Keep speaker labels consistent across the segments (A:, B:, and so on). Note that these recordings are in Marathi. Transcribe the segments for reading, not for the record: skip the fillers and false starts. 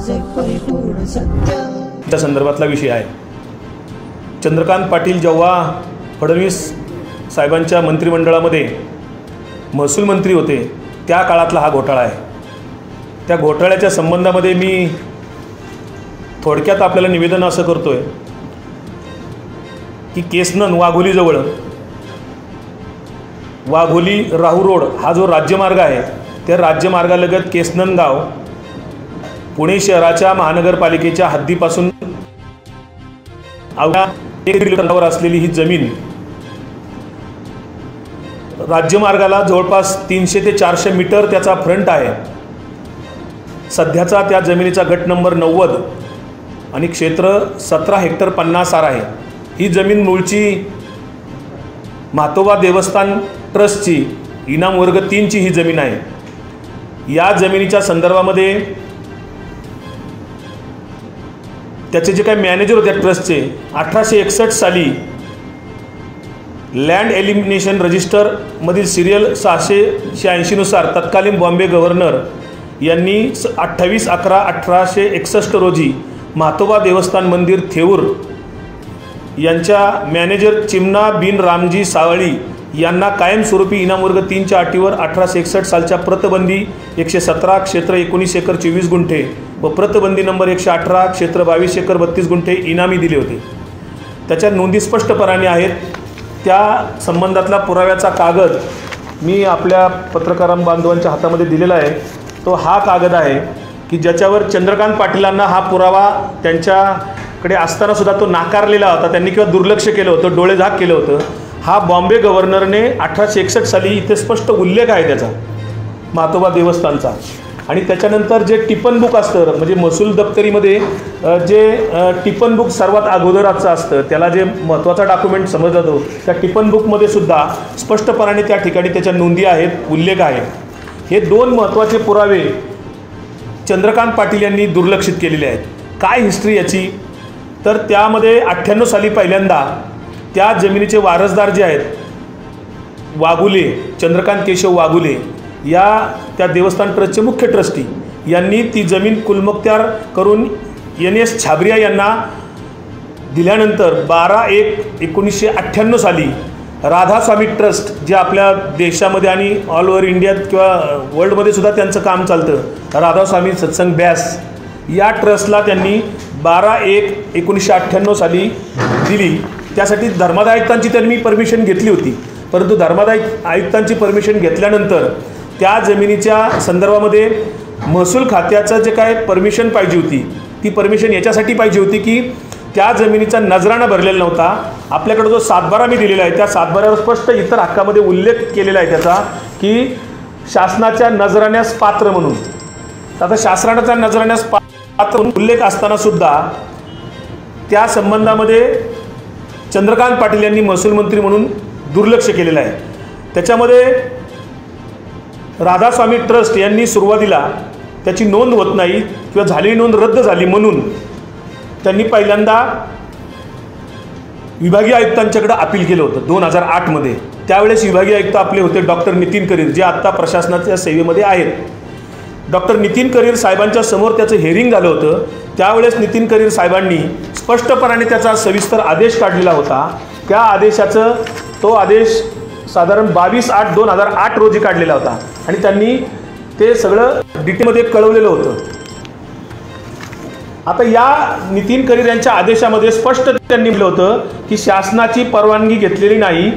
A: माझे परिपूर्ण सत्य।
B: त्या संदर्भातला विषय आहे। चंद्रकांत पाटील जेव्हा फडणवीस साहेबांच्या मंत्रिमंडळामध्ये महसूल मंत्री होते त्या काळातला हा घोटाळा आहे। त्या घोटाळ्याच्या संबंधामध्ये मी थोडक्यात आपल्याला निवेदन असं करतोय की केसनन वाघोलीजवळ वाघोली राहू रोड हा जो राज्यमार्ग आहे त्या राज्यमार्गालगत केसनन गाव पुणे शहराच्या महानगरपालिकेच्या हद्दीपासून अवघ्या 1 किलोमीटरवर असलेली ही जमीन राज्यमार्गाला जवळपास 300 ते 400 मीटर त्याचा फ्रंट आहे। सध्याचा त्या जमिनीचा गट नंबर 90 आणि क्षेत्र 17 हेक्टर 50 आर आहे। ही जमीन मूळची म्हातोबा देवस्थान ट्रस्टची इनाम वर्ग 3 ची ही जमीन आहे। या जमिनीच्या संदर्भामध्ये त्याचे जे काही मॅनेजर होते ट्रस्टचे 1861 साली लँड एलिमिनेशन रजिस्टरमधील सिरियल 686 नुसार तत्कालीन बॉम्बे गव्हर्नर यांनी 28/11/1861 रोजी म्हातोबा देवस्थान मंदिर थेऊर यांच्या मॅनेजर चिमना बिन रामजी सावळी यांना कायमस्वरूपी इनाम वर्ग 3 च्या अटीवर 1861 सालच्या प्रतबंदी 117 क्षेत्र 19 एकर 24 गुंठे व प्रतबंदी नंबर 118 क्षेत्र 22 एकर 32 गुंठे इनामी दिले होते। त्याच्या नोंदी स्पष्टपणे आहेत। त्या संबंधातला पुराव्याचा कागद मी आपल्या पत्रकार बांधवांच्या हातामध्ये दिलेला आहे। तो हा कागद आहे की ज्याच्यावर चंद्रकांत पाटीलांना हा पुरावा त्यांच्याकडे असताना सुद्धा तो नाकारलेला होता, त्यांनी किंवा दुर्लक्ष केलं होतं, डोळेझाक केलं होतं। हा बॉम्बे गव्हर्नरने 1861 साली इथे स्पष्ट उल्लेख आहे त्याचा म्हातोबा देवस्थानचा। आणि त्याच्यानंतर जे टिपन बुक असतं म्हणजे महसूल दप्तरीमध्ये जे टिपन बुक सर्वात अगोदराचं असतं त्याला जे महत्त्वाचा डॉक्युमेंट समजला जातो त्या टिपन बुकमध्ये सुद्धा स्पष्टपणे त्या ठिकाणी त्याच्या नोंदी आहेत, उल्लेख आहे। हे 2 महत्त्वाचे पुरावे चंद्रकांत पाटील यांनी दुर्लक्षित केलेले आहेत। काय हिस्ट्री याची तर त्यामध्ये 98 साली पहिल्यांदा त्या जमिनीचे वारसदार जे आहेत वाघुले चंद्रकांत केशव वाघुले या त्या देवस्थान ट्रस्टचे मुख्य ट्रस्टी यांनी ती जमीन कुलमुख्तार करून NS छाबरिया यांना दिल्यानंतर 12/1/1998 साली राधास्वामी ट्रस्ट जे आपल्या देशामध्ये आणि ऑल ओव्हर इंडियात किंवा वर्ल्डमध्ये सुद्धा त्यांचं काम चालतं राधास्वामी सत्संग ब्यास या ट्रस्टला त्यांनी 12/1/1998 साली दिली। त्यासाठी धर्मादाय आयुक्तांची त्यांनी परमिशन घेतली होती, परंतु धर्मादाय आयुक्तांची परमिशन घेतल्यानंतर त्या जमिनीच्या संदर्भामध्ये महसूल खात्याचं जे काय परमिशन पाहिजे होती ती परमिशन याच्यासाठी पाहिजे होती की त्या जमिनीचा नजराणा भरलेला नव्हता। आपल्याकडे जो 7/12 मी दिलेला आहे त्या 7/12वर स्पष्ट इतर हक्कामध्ये उल्लेख केलेला आहे त्याचा की शासनाच्या नजराण्यास पात्र म्हणून। आता शासनाच्या नजराण्यास पात्र उल्लेख असताना सुद्धा त्या संबंधामध्ये चंद्रकांत पाटील यांनी महसूल मंत्री म्हणून दुर्लक्ष केलेलं आहे। त्याच्यामध्ये राधास्वामी ट्रस्ट यांनी सुरुवातीला त्याची नोंद होत नाही किंवा झालेली नोंद रद्द झाली म्हणून त्यांनी पहिल्यांदा विभागीय आयुक्तांच्याकडे अपील केलं होतं 2008 मध्ये। त्यावेळेस विभागीय आयुक्त आपले होते डॉक्टर नितीन करीर जे आत्ता प्रशासनाच्या सेवेमध्ये आहेत। डॉक्टर नितीन करीर साहेबांच्या समोर त्याचं हिअरिंग झालं होतं। त्यावेळेस नितीन करीर साहेबांनी स्पष्टपणे त्याचा सविस्तर आदेश काढलेला होता। त्या आदेशाचं तो आदेश साधारण 22/8/2008 रोजी काढलेला होता आणि त्यांनी ते सगळं डिटेलमध्ये कळवलेलं होतं। आता या नितीन करीर यांच्या आदेशामध्ये स्पष्ट त्यांनी म्हटलं होतं की शासनाची परवानगी घेतलेली नाही,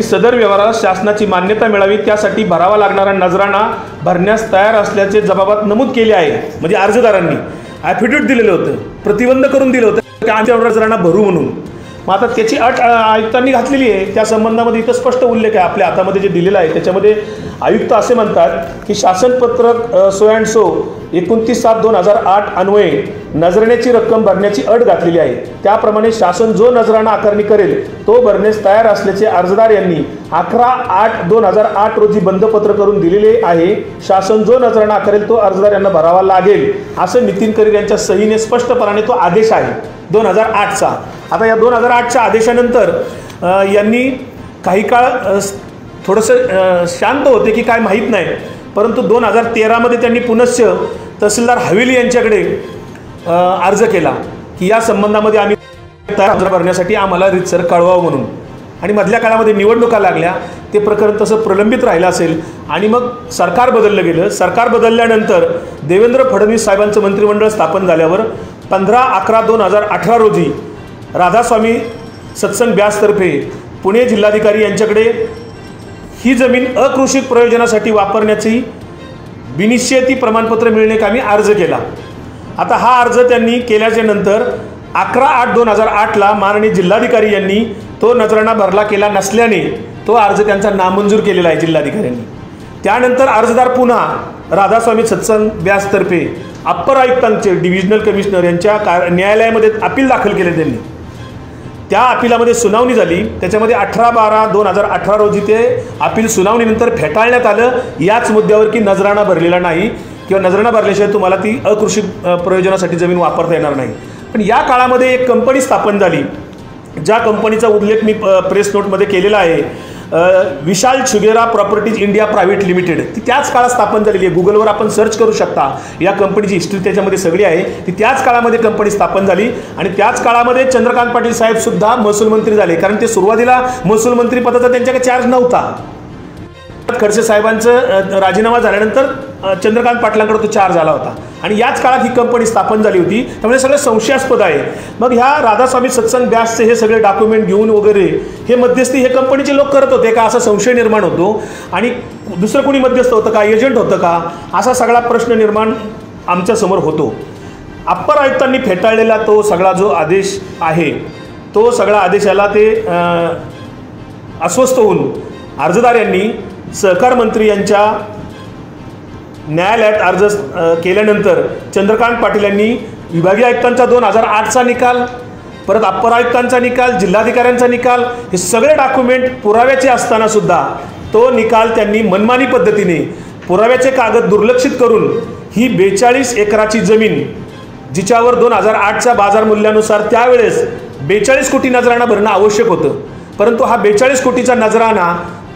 B: सदर व्यवहाराला शासनाची मान्यता मिळावी त्यासाठी भरावा लागणारा नजराणा भरण्यास तयार असल्याचे जबाबात नमूद केले आहे। म्हणजे अर्जदारांनी ॲफिडेविट दिलेलं होतं, प्रतिबंध करून दिलं होतं की आमच्या नजराणा भरू म्हणून। मग आता त्याची अट आयुक्तांनी घातलेली आहे। त्या संबंधामध्ये इथं स्पष्ट उल्लेख आहे आपल्या हातामध्ये जे दिलेलं आहे त्याच्यामध्ये आयुक्त असे म्हणतात की शासनपत्रक सो अँड सो 29/7/2008 अन्वये नजराण्याची रक्कम भरण्याची अट घातलेली आहे। त्याप्रमाणे शासन जो नजराणा आकारणी करेल तो भरण्यास तयार असल्याचे अर्जदार यांनी 11/8/2008 रोजी बंधपत्र करून दिलेले आहे। शासन जो नजराणा आकारेल तो अर्जदार यांना भरावा लागेल असं नितीन करीर यांच्या सहीने स्पष्टपणे तो आदेश आहे 2008चा। आता या 2008च्या आदेशानंतर यांनी काही काळ थोडंसं शांत होते की काय माहीत नाही, परंतु 2013 मध्ये त्यांनी पुनश्च तहसीलदार हवेली यांच्याकडे अर्ज केला की या संबंधामध्ये आम्ही अर्ज भरण्यासाठी आम्हाला रीतसर कळवावं म्हणून, आणि मधल्या काळामध्ये निवडणुका लागल्या, ते प्रकरण तसं प्रलंबित राहिलं असेल आणि मग सरकार बदललं गेलं. सरकार बदलल्यानंतर देवेंद्र फडणवीस साहेबांचं मंत्रिमंडळ स्थापन झाल्यावर 15/11/2018 रोजी राधास्वामी सत्संग व्यासतर्फे पुणे जिल्हाधिकारी यांच्याकडे ही जमीन अकृषी प्रयोजनासाठी वापरण्याची बिनिश्चिती प्रमाणपत्र मिळण्याकामी अर्ज केला. आता हा अर्ज त्यांनी केल्याच्या नंतर 11/8/2008ला माननीय जिल्हाधिकारी यांनी तो नजराणा भरला केला नसल्याने तो अर्ज त्यांचा नामंजूर केलेला आहे जिल्हाधिकाऱ्यांनी. त्यानंतर अर्जदार पुन्हा राधास्वामी सत्संग व्यासतर्फे अप्पर आयुक्तांचे डिव्हिजनल कमिशनर यांच्या न्यायालयामध्ये अपील दाखल केले त्यांनी. त्या अपिलामध्ये सुनावणी झाली. त्याच्यामध्ये 18/12/2018 रोजी ते अपील सुनावणीनंतर फेटाळण्यात आलं याच मुद्द्यावर की नजराणा भरलेला नाही किंवा नजराणा भरल्याशिवाय तुम्हाला ती अकृषी प्रयोजनासाठी जमीन वापरता येणार नाही. पण या काळामध्ये एक कंपनी स्थापन झाली, ज्या कंपनीचा उल्लेख मी प्रेस नोटमध्ये केलेला आहे, विशाल छुगेरा प्रॉपर्टीज इंडिया प्रायव्हेट लिमिटेड. ती त्याच काळात स्थापन झालेली आहे. गुगलवर आपण सर्च करू शकता, या कंपनीची हिस्ट्री त्याच्यामध्ये सगळी आहे. ती त्याच काळामध्ये कंपनी स्थापन झाली आणि त्याच काळामध्ये चंद्रकांत पाटील साहेब सुद्धा महसूल मंत्री झाले, कारण ते सुरुवातीला महसूल मंत्री पदाचा त्यांच्याकडे चार्ज नव्हता. खडसे साहेबांचं राजीनामा झाल्यानंतर चंद्रकांत पाटलांकडे तो चार्ज आला होता आणि याच काळात ही कंपनी स्थापन झाली होती. त्यामुळे सगळं संशयास्पद आहे. मग ह्या राधास्वामी सत्संग व्यासचे हे सगळे डॉक्युमेंट घेऊन वगैरे हे मध्यस्थी हे कंपनीचे लोक करत होते का, असा संशय निर्माण होतो. आणि दुसरं कोणी मध्यस्थ होतं का, एजंट होतं का, असा सगळा प्रश्न निर्माण आमच्यासमोर होतो. अप्पर आयुक्तांनी फेटाळलेला तो सगळा जो आदेश आहे, तो सगळा आदेशाला ते अस्वस्थ होऊन अर्जदार यांनी सहकार मंत्री यांच्या न्यायालयात अर्ज केल्यानंतर चंद्रकांत पाटील यांनी विभागीय आयुक्तांचा 2008चा निकाल, परत अप्पर आयुक्तांचा निकाल, जिल्हाधिकाऱ्यांचा निकाल, हे सगळे डॉक्युमेंट पुराव्याचे असताना सुद्धा तो निकाल त्यांनी मनमानी पद्धतीने पुराव्याचे कागद दुर्लक्षित करून ही 42 एकराची जमीन, जिच्यावर 2008च्या बाजार मूल्यानुसार त्यावेळेस 42 कोटी नजराणा भरणं आवश्यक होतं, परंतु हा 42 कोटीचा नजराणा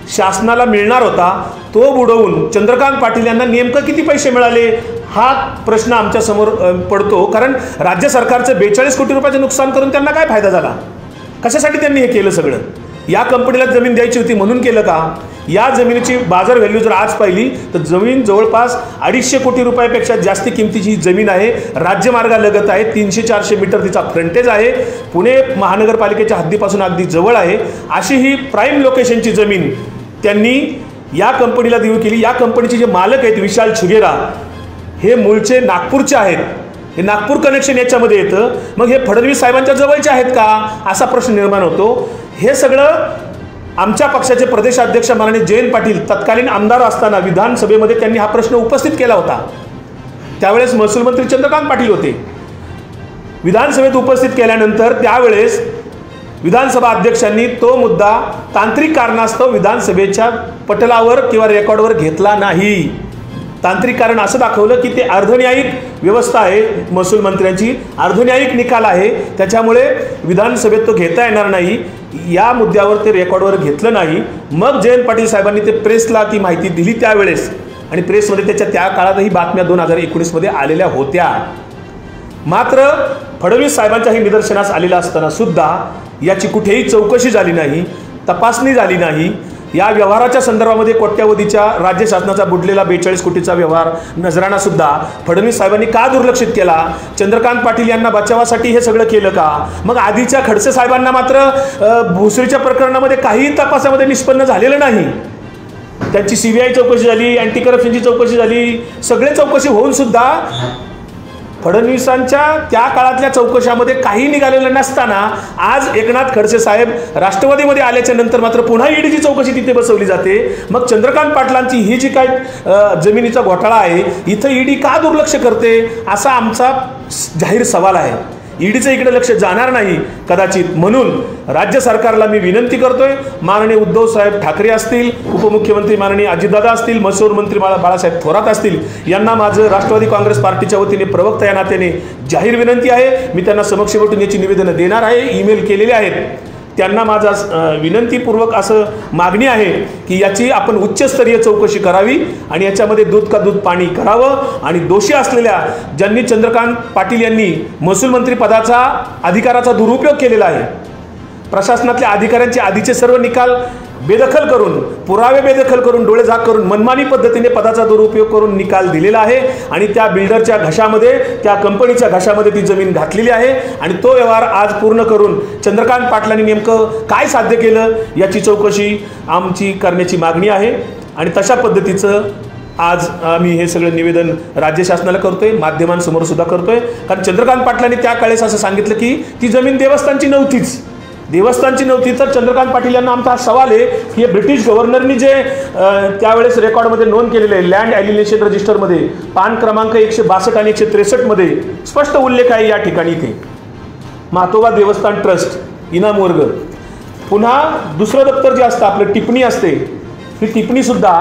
B: शासनाला मिळणार होता, तो बुडवून चंद्रकांत पाटील यांना नेमकं किती पैसे मिळाले हा प्रश्न आमच्यासमोर पडतो. कारण राज्य सरकारचं 42 कोटी रुपयाचं नुकसान करून त्यांना काय फायदा झाला, कशासाठी त्यांनी हे केलं सगळं. या कंपनीला जमीन द्यायची होती म्हणून केलं का. या जमिनीची बाजार व्हॅल्यू जर आज पाहिली तर जमीन जवळपास 250 कोटी रुपयापेक्षा जास्त किमतीची ही जमीन आहे. राज्यमार्गालगत आहे, 300-400 मीटर तिचा फ्रंटेज आहे, पुणे महानगरपालिकेच्या हद्दीपासून अगदी जवळ आहे. अशी ही प्राईम लोकेशनची जमीन त्यांनी या कंपनीला देऊ केली. या कंपनीचे जे मालक आहेत विशाल छुगेरा, हे मूळचे नागपूरचे आहेत. हे नागपूर कनेक्शन याच्यामध्ये येतं. मग हे फडणवीस साहेबांच्या जवळचे आहेत का असा प्रश्न निर्माण होतो. हे सगळं आमच्या पक्षाचे प्रदेशाध्यक्ष माननीय जयंत पाटील तत्कालीन आमदार असताना विधानसभेमध्ये त्यांनी हा प्रश्न उपस्थित केला होता. त्यावेळेस महसूल मंत्री चंद्रकांत पाटील होते. विधानसभेत उपस्थित केल्यानंतर त्यावेळेस विधानसभा अध्यक्षांनी तो मुद्दा तांत्रिक कारणास्तव विधानसभेच्या पटलावर किंवा रेकॉर्डवर घेतला नाही. तांत्रिक कारण असं दाखवलं की ते अर्धन्यायिक व्यवस्था आहे, महसूल मंत्र्यांची अर्धन्यायिक निकाल आहे, त्याच्यामुळे विधानसभेत तो घेता येणार नाही. या मुद्द्यावर ते रेकॉर्डवर घेतलं नाही. मग जयंत पाटील साहेबांनी ते प्रेसला ती माहिती दिली त्यावेळेस, आणि प्रेसमध्ये त्याच्या त्या काळातही बातम्या 2019मध्ये आलेल्या होत्या. मात्र फडणवीस साहेबांच्याही निदर्शनास आलेला असताना सुद्धा याची कुठेही चौकशी झाली नाही, तपासणी झाली नाही. या व्यवहाराच्या संदर्भामध्ये कोट्यावधीच्या राज्य शासनाचा बुडलेला 42 कोटीचा व्यवहार नजराणा सुद्धा फडणवीस साहेबांनी का दुर्लक्षित केला. चंद्रकांत पाटील यांना बचावासाठी हे सगळं केलं का. मग आधीच्या खडसे साहेबांना मात्र भोसरीच्या प्रकरणामध्ये काहीही तपासामध्ये निष्पन्न झालेलं नाही. त्यांची CBI चौकशी झाली, अँटी करप्शनची चौकशी झाली, सगळे चौकशी होऊन सुद्धा फडणवीसांच्या त्या काळातल्या चौकशामध्ये काही निघालेलं नसताना आज एकनाथ खडसे साहेब राष्ट्रवादीमध्ये आल्याच्या नंतर मात्र पुन्हा ईडीची चौकशी तिथे बसवली जाते. मग चंद्रकांत पाटलांची ही जी काय जमिनीचा घोटाळा आहे, इथं ईडी का दुर्लक्ष करते असा आमचा जाहीर सवाल आहे. ईडीचं इकडे लक्ष जाणार नाही कदाचित. म्हणून राज्य सरकारला मी विनंती करतोय, माननीय उद्धव साहेब ठाकरे असतील, उपमुख्यमंत्री माननीय अजितदादा असतील, महसूल मंत्री बाळासाहेब थोरात असतील, यांना माझं राष्ट्रवादी काँग्रेस पार्टीच्या वतीने प्रवक्ता या नात्याने जाहीर विनंती आहे. मी त्यांना समक्ष भेटून याची निवेदनं देणार आहे, ईमेल केलेले आहेत. त्यांना माझा विनंतीपूर्वक असं मागणी आहे की याची आपण उच्चस्तरीय चौकशी करावी आणि याच्यामध्ये दूध का दूध पाणी करावं आणि दोषी असलेल्या ज्यांनी चंद्रकांत पाटील यांनी महसूल मंत्री पदाचा अधिकाराचा दुरुपयोग केलेला आहे, प्रशासनातल्या अधिकाऱ्यांचे आधीचे सर्व निकाल बेदखल करून, पुरावे बेदखल करून, डोळे झाक करून मनमानी पद्धतीने पदाचा दुरुपयोग करून निकाल दिलेला आहे आणि त्या बिल्डरच्या घशामध्ये, त्या कंपनीच्या घशामध्ये ती जमीन घातलेली आहे आणि तो व्यवहार आज पूर्ण करून चंद्रकांत पाटलांनी नेमकं काय साध्य केलं याची चौकशी आमची करण्याची मागणी आहे. आणि तशा पद्धतीचं आज आम्ही हे सगळं निवेदन राज्य शासनाला करतोय, माध्यमांसमोर सुद्धा करतोय. कारण चंद्रकांत पाटलांनी त्या काळेस असं सांगितलं की ती जमीन देवस्थानची नव्हतीच, देवस्थानची नव्हती. तर चंद्रकांत पाटील यांना आमचा सवाल आहे की ब्रिटिश गव्हर्नरनी जे त्यावेळेस रेकॉर्डमध्ये नोंद केलेलं आहे लँड ॲलिनेशन रजिस्टरमध्ये पान क्रमांक 162 आणि 163 मध्ये स्पष्ट उल्लेख आहे या ठिकाणी इथे म्हातोबा देवस्थान ट्रस्ट इनाम वर्ग. पुन्हा दुसरं दप्तर जे असतं आपलं टिप्पणी असते, ही टिप्पणीसुद्धा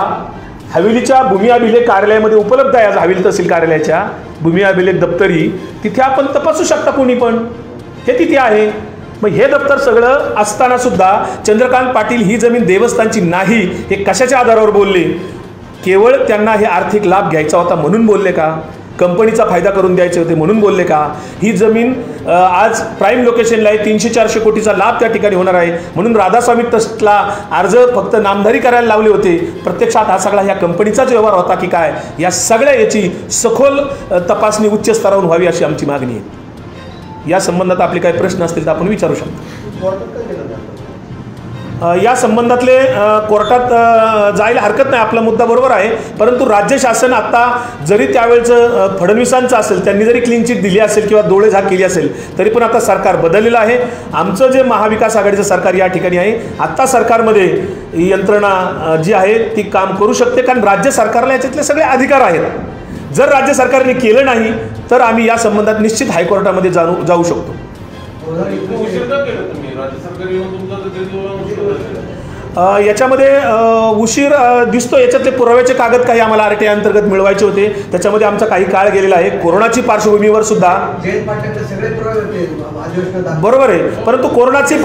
B: हवेलीच्या भूमी अभिलेख कार्यालयामध्ये उपलब्ध आहे. आज हवेली तहसील कार्यालयाच्या भूमी अभिलेख दप्तरी तिथे आपण तपासू शकता कोणी पण, हे तिथे आहे. मग हे दप्तर सगळं असताना सुद्धा चंद्रकांत पाटील ही जमीन देवस्थानची नाही हे कशाच्या आधारावर बोलले? केवळ त्यांना हे आर्थिक लाभ घ्यायचा होता म्हणून बोलले का? कंपनीचा फायदा करून द्यायचे होते म्हणून बोलले का? ही जमीन आज प्राईम लोकेशनला आहे, 300-400 कोटीचा लाभ त्या ठिकाणी होणार आहे म्हणून राधास्वामी ट्रस्टला अर्ज फक्त नामधारी करायला लावले होते. प्रत्यक्षात हा सगळा ह्या कंपनीचाच व्यवहार होता की काय? या सगळ्या याची सखोल तपासणी उच्च स्तरावरून व्हावी अशी आमची मागणी आहे. या संबंधात आपले काही प्रश्न असतील तर आपण विचारू शकतो. या संबंधातले कोर्टात जायला हरकत नाही, आपला मुद्दा बरोबर आहे. परंतु राज्य शासन आत्ता जरी त्यावेळेचं फडणवीसांचं असेल, त्यांनी जरी क्लीन चिट दिली असेल किंवा डोळे झाक केली असेल, तरी पण आता सरकार बदललेलं आहे. आमचं जे महाविकास आघाडीचं सरकार या ठिकाणी आहे, आत्ता सरकारमध्ये यंत्रणा जी आहे ती काम करू शकते कारण राज्य सरकारला याच्यातले सगळे अधिकार आहेत. जर राज्य सरकारने केलं नाही तर आम्ही या संबंधात निश्चित हायकोर्टामध्ये जाऊ शकतो. याच्यामध्ये उशीर दिसतो. याच्यातले पुराव्याचे कागद काही आम्हाला RTI अंतर्गत मिळवायचे होते, त्याच्यामध्ये आमचा काही काळ गेलेला आहे. कोरोनाची पार्श्वभूमीवर सुद्धा बरोबर आहे, परंतु कोरोनाची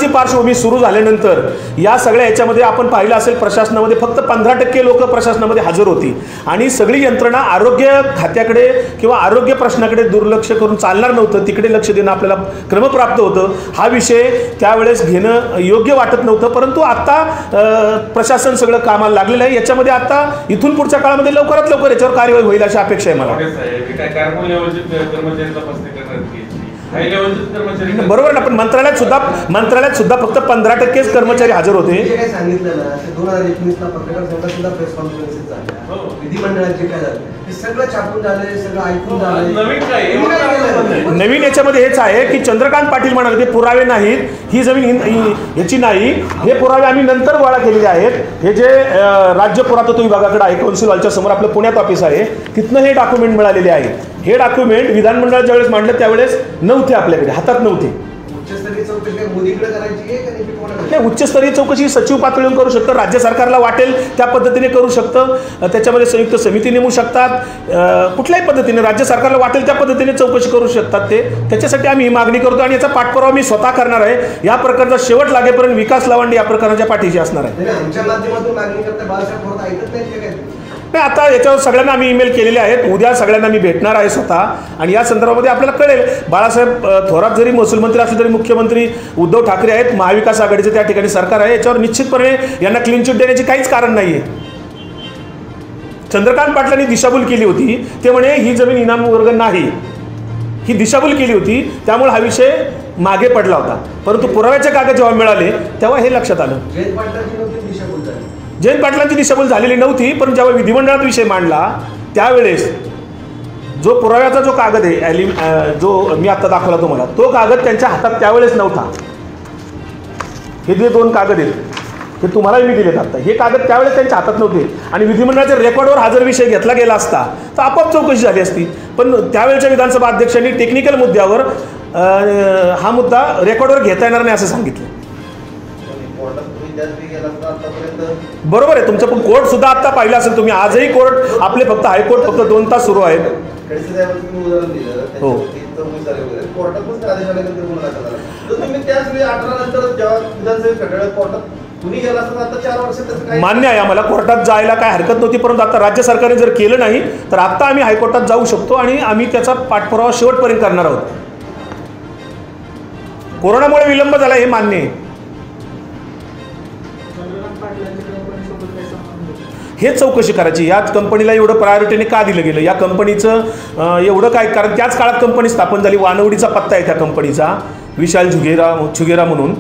B: पार्श्वभूमी सुरू झाल्यानंतर या सगळ्या याच्यामध्ये आपण पाहिलं असेल प्रशासनामध्ये फक्त 15% लोक प्रशासनामध्ये हजर होती आणि सगळी यंत्रणा आरोग्य खात्याकडे किंवा आरोग्य प्रश्नाकडे दुर्लक्ष करून चालणार नव्हतं, तिकडे लक्ष देणं आपल्याला क्रमप्राप्त होतं. हा विषय त्यावेळेस घेणं योग्य वाटत नव्हतं, परंतु आता प्रशासन सगळं कामाला लागलेलं आहे. याच्यामध्ये आता इथून पुढच्या काळामध्ये लवकरात लवकर याच्यावर कार्यवाही होईल अशी अपेक्षा आहे मला. बरोबर ना, पण मंत्रालयात सुद्धा फक्त 15% कर्मचारी हजर होते.
A: सांगितलं ना 2019 ला पत्रकार संघात सुद्धा प्रेस कॉन्फरन्सेस झाल्या, विधिमंडळात जे काय झालं हे सगळं छापून झालंय, सगळं ऐकून झालंय.
B: नवीन याच्यामध्ये हेच आहे की चंद्रकांत पाटील म्हणाले ते पुरावे नाहीत, ही जमीन याची नाही, हे पुरावे आम्ही नंतर गोळा केलेले आहेत. हे जे राज्य पुरातत्व विभागाकडे आहे, कौन्सिल हॉलच्या समोर आपलं पुण्यात ऑफिस आहे, तिथनं हे डॉक्युमेंट मिळालेले आहेत. हे डॉक्युमेंट विधानमंडळात ज्यावेळेस मांडलं त्यावेळेस नव्हते, आपल्याकडे हातात नव्हते. नाही, उच्चस्तरीय चौकशी सचिव पातळीवर करू शकतं, राज्य सरकारला वाटेल त्या पद्धतीने करू शकतं, त्याच्यामध्ये संयुक्त समिती नेमू शकतात, कुठल्याही पद्धतीने राज्य सरकारला वाटेल त्या पद्धतीने चौकशी करू शकतात ते. त्याच्यासाठी आम्ही ही मागणी करतो आणि याचा पाठपुरावा मी स्वतः करणार आहे. या प्रकारचा शेवट लागेपर्यंत विकास लावंडे या प्रकारच्या पाठीशी असणार आहे. नाही, आता याच्यावर सगळ्यांना आम्ही ईमेल केलेले आहेत, उद्या सगळ्यांना मी भेटणार आहे स्वतः आणि या संदर्भामध्ये आपल्याला कळेल. बाळासाहेब थोरात जरी महसूल मंत्री असले तरी मुख्यमंत्री उद्धव ठाकरे आहेत, महाविकास आघाडीचं त्या ठिकाणी सरकार आहे, याच्यावर निश्चितपणे यांना क्लीन चिट देण्याची काहीच कारण नाही आहे. चंद्रकांत पाटलांनी दिशाभूल केली होती, ते म्हणे ही जमीन इनाम वर्ग नाही, ही दिशाभूल केली होती, त्यामुळे हा विषय मागे पडला होता. परंतु पुराव्याचे कागद जेव्हा मिळाले तेव्हा हे लक्षात आलं. जयंत पाटलांची दिशाभूल झालेली नव्हती, पण जेव्हा विधिमंडळात विषय मांडला त्यावेळेस जो पुराव्याचा जो कागद आहे, जो मी आता दाखवला तुम्हाला, तो कागद त्यांच्या हातात त्यावेळेस नव्हता. हे जे 2 कागद आहेत ते तुम्हालाही मी दिलेत आता, हे कागद त्यावेळेस त्यांच्या हातात नव्हते आणि विधिमंडळाच्या रेकॉर्डवर हा जर विषय घेतला गेला असता तर आपोआप चौकशी झाली असती. पण त्यावेळेच्या विधानसभा अध्यक्षांनी टेक्निकल मुद्द्यावर हा मुद्दा रेकॉर्डवर घेता येणार नाही असं सांगितलं. बरोबर आहे तुमचं, पण कोर्ट सुद्धा आता पाहिलं असेल तुम्ही, आजही कोर्ट आपले फक्त हायकोर्ट फक्त 2 तास सुरू आहेत.
A: खडसे साहेबांचं तुम्ही उदाहरण दिलं, त्याच्यावरती चौकशी झाली वगैरे, कोर्टात पण आदेश आल्यानंतर गुन्हा दाखल झाला. तर तुम्ही त्याच वेळी 18 नंतर जेव्हा विधानसभेत खटळ्यात कोर्टात कुणी गेला असता आता 4 वर्ष त्याचं काय?
B: मान्य आहे, आम्हाला कोर्टात जायला काय हरकत नव्हती, परंतु आता राज्य सरकारने जर केलं नाही तर आता आम्ही हायकोर्टात जाऊ शकतो आणि आम्ही त्याचा पाठपुरावा शेवटपर्यंत करणार आहोत. कोरोनामुळे विलंब झाला हे मान्य आहे. हेच चौकशी करायची, याच कंपनीला एवढं प्रायोरिटीने का दिलं गेलं, या कंपनीचं एवढं काय, कारण त्याच काळात कंपनी स्थापन झाली. वानवडीचा पत्ता आहे त्या कंपनीचा, विशाल छुगेरा म्हणून,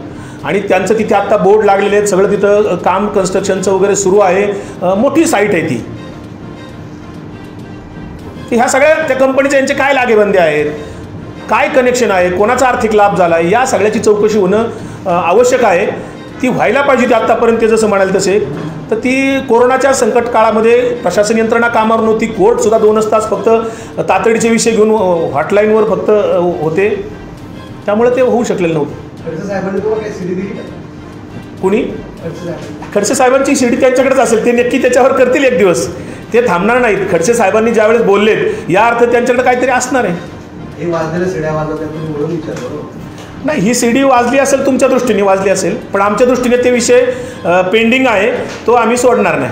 B: आणि त्यांचं तिथे आत्ता बोर्ड लागलेले आहेत, सगळं तिथं काम कन्स्ट्रक्शनचं वगैरे सुरू आहे, मोठी साईट आहे ती. ह्या सगळ्या त्या कंपनीचे यांचे काय लागेबंदे आहेत, काय कनेक्शन आहे, कोणाचा आर्थिक लाभ झाला आहे, या सगळ्याची चौकशी होणं आवश्यक आहे. ती व्हायला पाहिजे ती आत्तापर्यंत, ते जसं म्हणाल तसे. तर ती कोरोनाच्या संकट काळामध्ये प्रशासन यंत्रणा कामावर नव्हती, कोर्टसुद्धा 2 तास फक्त तातडीचे विषय घेऊन हॉटलाईनवर फक्त होते, त्यामुळे ते होऊ शकलेलं नव्हतं.
A: खडसे साहेबांनी तुम्हाला काही सीडी दिली का?
B: कुणी? खडसे साहेबांची शिडी त्यांच्याकडेच असेल, ते नक्की त्याच्यावर करतील एक दिवस, ते थांबणार नाहीत. खडसे साहेबांनी ज्यावेळेस बोललेत या अर्थ त्यांच्याकडे काहीतरी असणार आहे.
A: हे वाजलेल्या शिड्या वाजवल्या तुम्ही म्हणून विचारलं.
B: नाही, ही सीडी वाजली असेल, तुमच्या दृष्टीने वाजली असेल, पण आमच्या दृष्टीने ते विषय पेंडिंग आहे, तो आम्ही सोडणार नाही.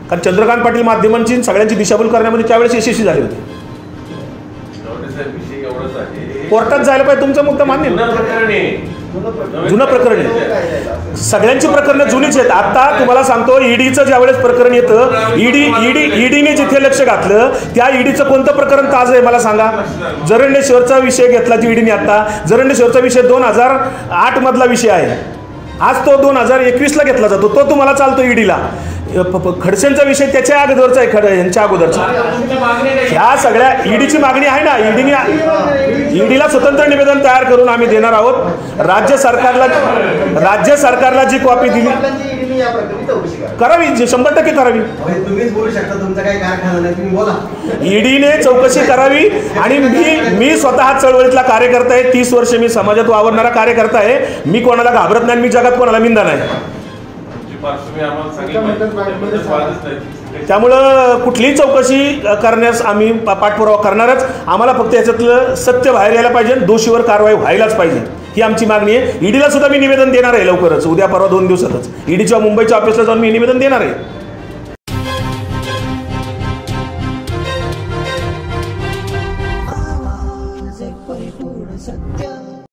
B: कारण चंद्रकांत पाटील माध्यमांची सगळ्यांची दिशाभूल करण्यामध्ये त्यावेळेस यशस्वी झाले होते. कोर्टात जायला पाहिजे, तुमचा मुद्दा मान्य. जुनं प्रकरण आहे, सगळ्यांची प्रकरणं जुनीच आहेत. आता तुम्हाला सांगतो, ईडीचं ज्यावेळेस प्रकरण येतं, ईडीने जिथे लक्ष घातलं त्या ईडीचं कोणतं प्रकरण ताजं आहे मला सांगा. जरंडेश्वरचा विषय घेतला ईडीने, आता जरंडेश्वरचा विषय 2008 मधला विषय आहे, आज तो 2021ला घेतला जातो, तो तुम्हाला चालतो ईडीला. खडसेंचा विषय त्याच्या अगोदरचा आहे, यांच्या अगोदरचा. ह्या सगळ्या ईडीची मागणी आहे ना, ईडीला स्वतंत्र निवेदन तयार करून आम्ही देणार आहोत. राज्य सरकारला जी कॉपी दिली करावी, 100% करावी.
A: तुम्हीच बोलू शकता, तुमचा काही कारखाना नाही, तुम्ही बोला.
B: ईडीने चौकशी करावी. आणि मी स्वतः चळवळीतला कार्यकर्ता आहे, 30 वर्ष मी समाजात वावरणारा कार्यकर्ता आहे. मी कोणाला घाबरत नाही, मी जगात कोणाला निंदा नाही. त्यामुळं कुठलीही चौकशी करण्यास आम्ही पाठपुरावा करणारच. आम्हाला फक्त याच्यातलं सत्य बाहेर यायला पाहिजे, दोषीवर कारवाई व्हायलाच पाहिजे, ही आमची मागणी आहे. ईडीला सुद्धा मी निवेदन देणार आहे लवकरच, उद्या परवा 2 दिवसातच ईडीच्या मुंबईच्या ऑफिसला जाऊन मी निवेदन देणार आहे.